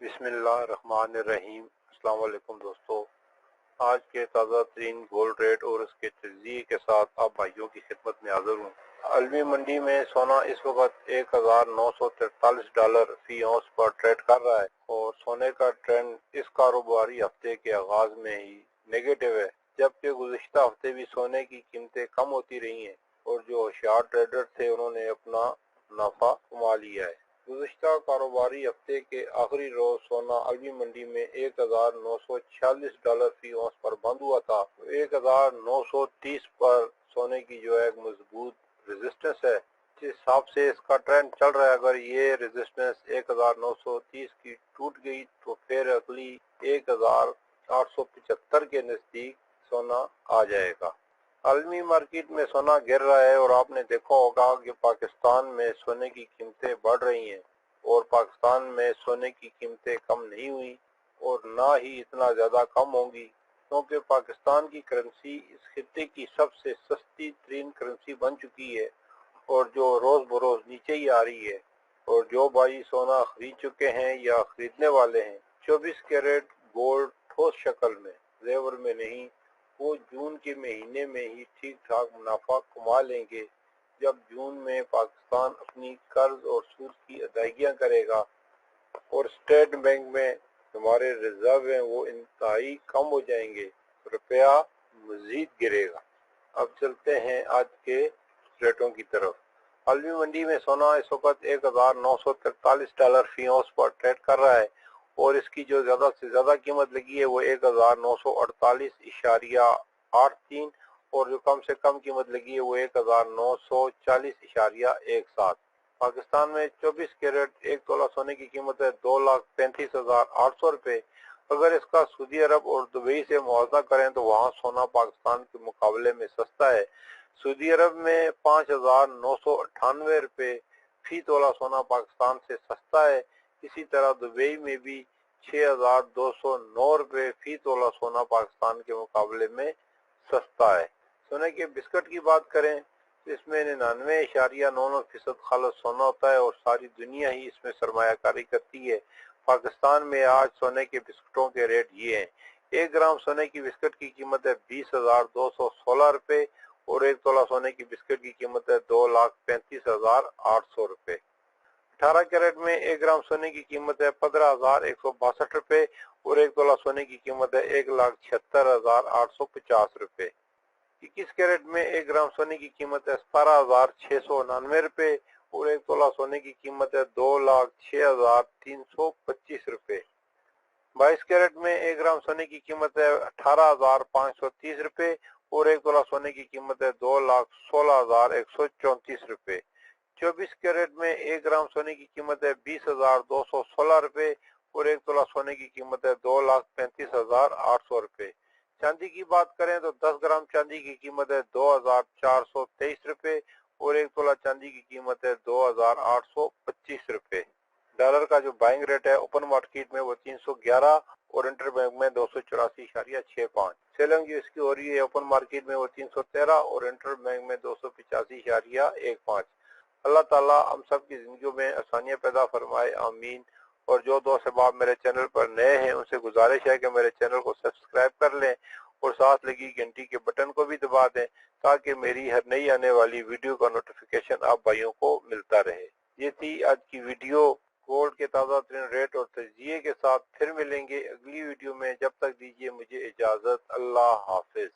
बिस्मिल्लाहिर्रहमानिर्रहीम। अस्सलाम वालेकुम दोस्तों, आज के ताज़ा तरीन गोल्ड रेट और उसके तजज़िये के साथ आप भाइयों की खिदमत में हाजिर हूँ। अलमी मंडी में सोना इस वक्त $1943 फी औंस पर ट्रेड कर रहा है और सोने का ट्रेंड इस कारोबारी हफ्ते के आगाज में ही नेगेटिव है, जबकि गुज़िश्ता हफ्ते भी सोने की कीमतें कम होती रही हैं और जो होशियार ट्रेडर थे उन्होंने अपना मुनाफा कमा लिया है। गुज़िश्ता कारोबारी हफ्ते के आखिरी रोज सोना अलमी मंडी में $1946 फी औंस पर बंद हुआ था। 1930 पर सोने की जो है एक मजबूत रेजिस्टेंस है, जिस हिसाब से इसका ट्रेंड चल रहा है, अगर ये रेजिस्टेंस 1930 की टूट गई तो फिर अगली 1875 के नजदीक सोना आ जाएगा। आलमी मार्केट में सोना गिर रहा है और आपने देखा होगा कि पाकिस्तान में सोने की कीमतें बढ़ रही हैं और पाकिस्तान में सोने की कीमतें कम नहीं हुई और ना ही इतना ज़्यादा कम होंगी, क्योंकि पाकिस्तान की करेंसी इस खित्ते की सबसे सस्ती तरीन करेंसी बन चुकी है और जो रोज़ बरोज़ नीचे ही आ रही है। और जो भाई सोना खरीद चुके हैं या खरीदने वाले हैं, 24 कैरेट गोल्ड ठोस शक्ल में, जेवर में नहीं, वो जून के महीने में ही ठीक ठाक मुनाफा कमा लेंगे, जब जून में पाकिस्तान अपनी कर्ज और सूद की अदायगियां करेगा और स्टेट बैंक में हमारे रिजर्व हैं वो इंतहाई कम हो जाएंगे, रुपया मजीद गिरेगा। अब चलते हैं आज के रेटों की तरफ। आलमी मंडी में सोना इस वक्त $1943 फी औंस पर ट्रेड कर रहा है और इसकी जो ज्यादा से ज्यादा कीमत लगी है वो 1948.83 और जो कम से कम कीमत लगी है वो 1940.17। पाकिस्तान में 24 कैरेट 1 तोला सोने की कीमत है 2,35,800 रुपए। अगर इसका सऊदी अरब और दुबई से मुआवजा करें तो वहाँ सोना पाकिस्तान के मुकाबले में सस्ता है। सऊदी अरब में 5,998 रुपए फी तोला सोना पाकिस्तान से सस्ता है। इसी तरह दुबई में भी 6,209 रुपए फी तोला सोना पाकिस्तान के मुकाबले में सस्ता है। सोने के बिस्कुट की बात करें तो इसमें 99.99% खालिस सोना होता है और सारी दुनिया ही इसमें सरमायाकारी करती है। पाकिस्तान में आज सोने के बिस्कुटों के रेट ये हैं। 1 ग्राम सोने की बिस्कुट की कीमत है 20,216 रुपए और 1 तोला सोने की बिस्कुट की कीमत है 2,35,800 रुपए। 18 कैरेट में 1 ग्राम सोने की कीमत है 15,162 रुपए और 1 तोला सोने की कीमत है 1,76,850 रुपए। 21 कैरेट में 1 ग्राम सोने की कीमत है 17,699 रुपए और 1 तोला सोने की कीमत है 2,06,325 रुपए। 22 कैरेट में 1 ग्राम सोने की कीमत है 18,530 रुपए और 1 तोला सोने की कीमत है 2,16,134 रुपए। 24 कैरेट में 1 ग्राम सोने की कीमत है 20,216 रुपए और 1 तोला सोने की कीमत है 2,35,800 रुपए। चांदी की बात करें तो 10 ग्राम चांदी की कीमत है 2,423 रुपए और 1 तोला चांदी की कीमत है 2,825 रुपए। डॉलर का जो बाइंग रेट है ओपन मार्केट में वो 311 और इंटर बैंक में 284.65। सेलिंग जो इसकी हो रही है ओपन मार्केट में वो 313 और इंटर बैंक में 285.15। अल्लाह ताला हम सब की जिंदगी में आसानियां पैदा फरमाए, आमीन। और जो दोस्त अहबाब मेरे चैनल पर नए हैं उनसे गुजारिश है कि मेरे चैनल को सब्सक्राइब कर लें और साथ लगी घंटी के बटन को भी दबा दें ताकि मेरी हर नई आने वाली वीडियो का नोटिफिकेशन आप भाइयों को मिलता रहे। ये थी आज की वीडियो गोल्ड के ताज़ा तरीन रेट और तजज़िये के साथ। फिर मिलेंगे अगली वीडियो में, जब तक दीजिए मुझे इजाज़त। अल्लाह हाफिज।